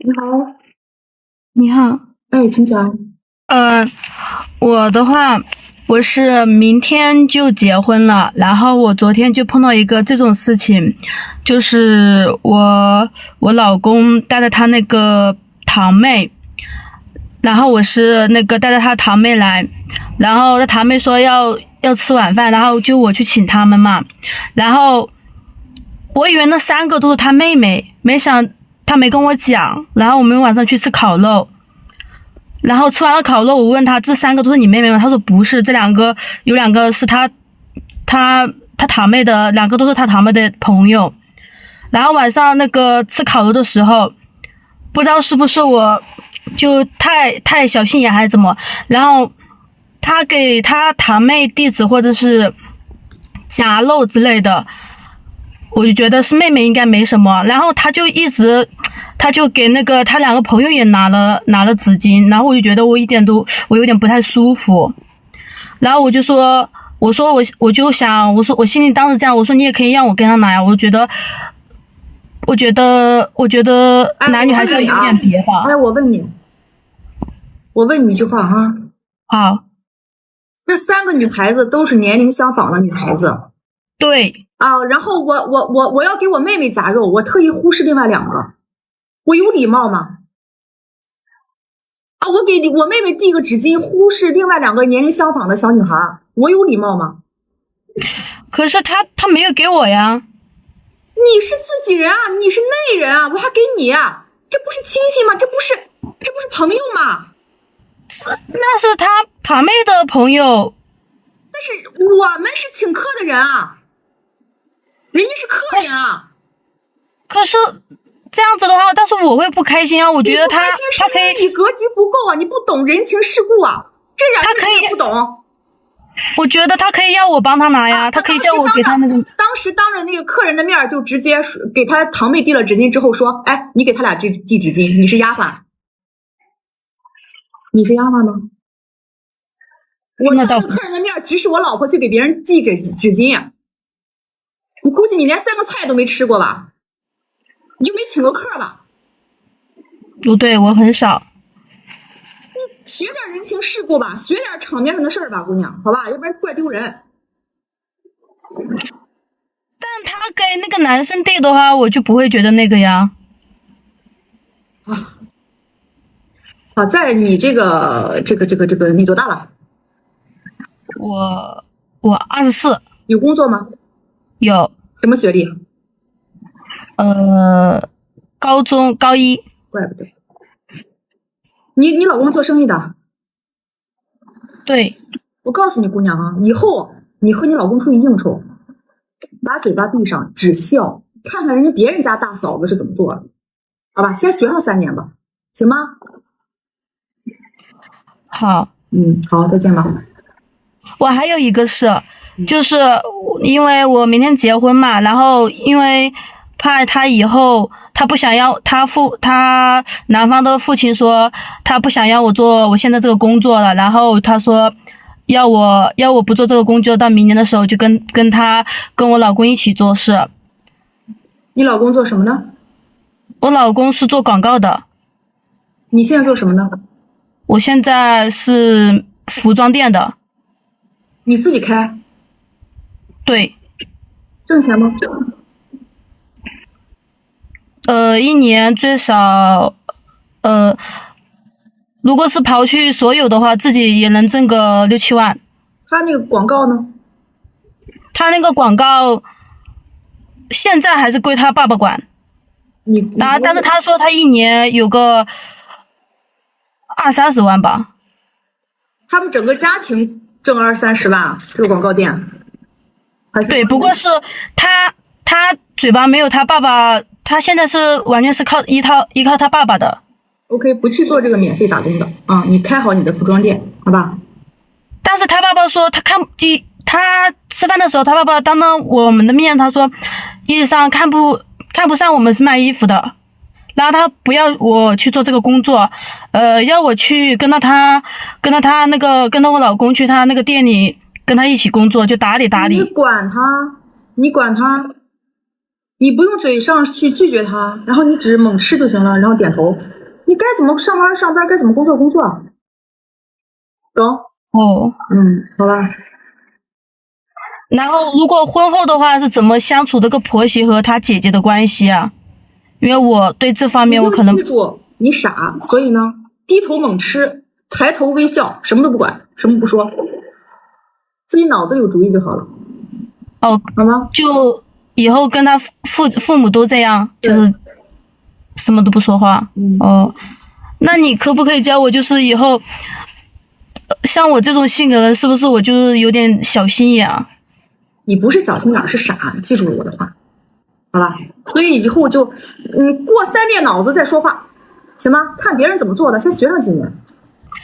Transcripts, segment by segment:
你好。你好。哎，请讲。我的话，我是明天就结婚了，然后我昨天就碰到一个这种事情，就是我老公带着他那个堂妹，然后我是那个带着他堂妹来，然后他堂妹说要吃晚饭，然后就我去请他们嘛，然后我以为那3个都是他妹妹，没想他没跟我讲，然后我们晚上去吃烤肉。然后吃完了烤肉，我问他这3个都是你妹妹吗？他说不是，这有2个是他堂妹的，2个都是他堂妹的朋友。然后晚上那个吃烤肉的时候，不知道是不是我就太小心眼还是怎么，然后他给他堂妹地址或者是夹肉之类的，我就觉得是妹妹应该没什么，然后他就给那个他2个朋友也拿了纸巾，然后我就觉得我有点不太舒服，然后我就说我心里当时这样，我说你也可以让我跟他拿呀，我觉得男女还是要有点别吧。哎，我问你一句话哈。好。这3个女孩子都是年龄相仿的女孩子。对。啊，然后我要给我妹妹夹肉，我特意忽视另外2个，我有礼貌吗？啊，我给我妹妹递个纸巾，忽视另外2个年龄相仿的小女孩，我有礼貌吗？可是他没有给我呀。你是自己人啊，你是内人啊，我还给你啊，这不是亲戚吗？这不是朋友吗？那是他堂妹的朋友。但是我们是请客的人啊，人家是客人啊。可是这样子的话，但是我会不开心啊，我觉得他可以，你格局不够啊，你不懂人情世故啊，这点他可以不懂。我觉得他可以要我帮他拿呀，他可以叫我给他那个。当时当着那个客人的面就直接给他堂妹递了纸巾之后说，哎，你给他俩递纸巾，你是丫鬟？你是丫鬟吗？我当着客人的面指使我老婆去给别人递纸巾，你估计你连3个菜都没吃过吧？你就没请过客吧？不对，我很少。你学点人情世故吧，学点场面上的事儿吧，姑娘，好吧，要不然怪丢人。但他给那个男生递的话，我就不会觉得那个呀。好，在你这个，你多大了？我24。有工作吗？有。什么学历？高中高1。怪不得。你老公做生意的？对。我告诉你姑娘啊，以后你和你老公出去应酬，把嘴巴闭上，只笑，看看人家别人家大嫂子是怎么做的，好吧？先学上3年吧，行吗？好。好，再见吧。我还有一个事，就是因为我明天结婚嘛，然后因为怕他以后他不想要他男方的父亲说他不想要我做我现在这个工作了，然后他说要我不做这个工作，到明年的时候就跟我老公一起做事。你老公做什么呢？我老公是做广告的。你现在做什么呢？我现在是服装店的。你自己开？对。挣钱吗？1年最少，如果是刨去所有的话，自己也能挣个6、7万。他那个广告呢？他那个广告现在还是归他爸爸管。但是他说他1年有个20-30万吧。他们整个家庭挣20-30万，这个广告店。对，不过是他嘴巴没有他爸爸，他现在是完全是依靠他爸爸的。OK， 不去做这个免费打工的啊，你开好你的服装店，好吧？但是他爸爸说他吃饭的时候，他爸爸当着我们的面，他说意义上看不上我们是卖衣服的，然后他不要我去做这个工作，要我去跟着我老公去他那个店里跟他一起工作，就打理。你管他？你不用嘴上去拒绝他，然后你只猛吃就行了，然后点头。你该怎么上班上班，该怎么工作工作，懂？哦，好吧。然后如果婚后的话是怎么相处这个婆媳和她姐姐的关系啊？因为我对这方面我可能记住你傻，所以呢，低头猛吃，抬头微笑，什么都不管，什么不说，自己脑子有主意就好了。哦，好吗？就以后跟他父母都这样，就是什么都不说话。哦，那你可不可以教我，就是以后像我这种性格的人，是不是我就是有点小心眼啊？你不是小心眼，是傻，记住了我的话，好吧？所以以后就过3遍脑子再说话，行吗？看别人怎么做的，先学上几年，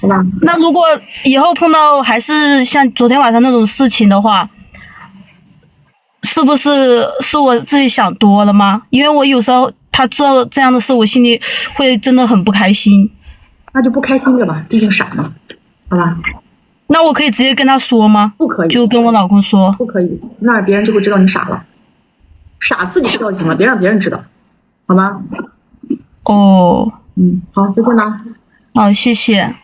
好吧？那如果以后碰到还是像昨天晚上那种事情的话，是不是我自己想多了吗？因为我有时候他做这样的事，我心里会真的很不开心。那就不开心着吧，毕竟傻嘛，好吧？那我可以直接跟他说吗？不可以，就跟我老公说。不可以，那别人就会知道你傻了，傻自己知道就行了，别让别人知道，好吗？哦，好，再见吧。好，谢谢。